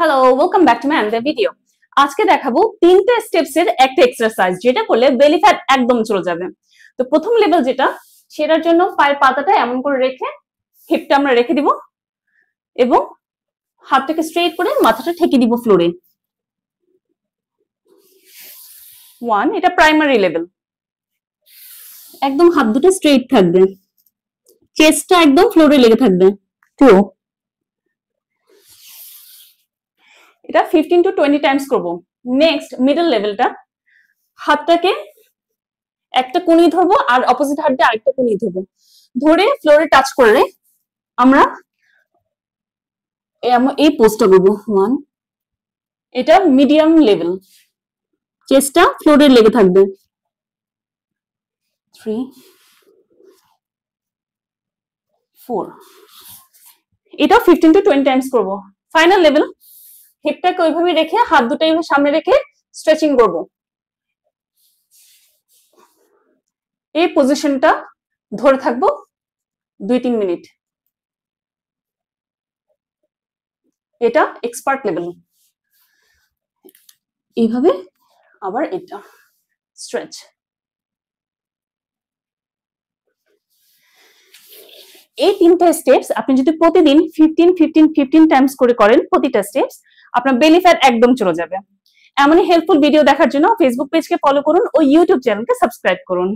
Hello, welcome back to my another video. আজকে দেখাবো তিনটে স্টেপস এর একটা এক্সারসাইজ যেটা করলে বেলি ফ্যাট একদম চলে যাবে। তো প্রথম লেভেল যেটা, সেটার জন্য পায়ের পাতাটা এমন করে রেখে হিপটা আমরা রেখে দিব এবং হাতটাকে স্ট্রেট করে মাথাটা ঠেকে দিব ফ্লোরে। 1, এটা প্রাইমারি লেভেল। একদম হাত দুটো স্ট্রেট থাকবে, চেস্টটা একদম ফ্লোরে লেগে থাকবে। 2, এটা 15 to 20 টাইমস করব। নেক্সট মিডল লেভেলটা, হাতটাকে একটা কোণী ধরবো আর অপোজিট হাত দিয়ে আরেকটা কোণী ধরবো, ধরে ফ্লোরে টাচ করে আমরা এই পোজটা করবো। 1, এটা মিডিয়াম লেভেল, চেস্টটা ফ্লোরে লেগে থাকবে। 3, 4, এটা 15 to 20 টাইমস করব। ফাইনাল লেভেল, হিপটাকে ওইভাবে রেখে হাত দুটো এইভাবে সামনে রেখে স্ট্রেচিং করব। এই পজিশনটা ধরে থাকবো 2-3 মিনিট। এটা এক্সপার্ট লেভেল। এইভাবে আবার এটা স্ট্রেচ। এই তিনটা স্টেপস আপনি যদি প্রতিদিন 15 টাইমস করে করেন, প্রতিটা স্টেপস, আপনার বেলি ফ্যাট একদম চলে যাবে। এমনই হেল্পফুল ভিডিও দেখার জন্য ফেসবুক পেজকে ফলো করুন ও ইউটিউব চ্যানেলকে সাবস্ক্রাইব করুন।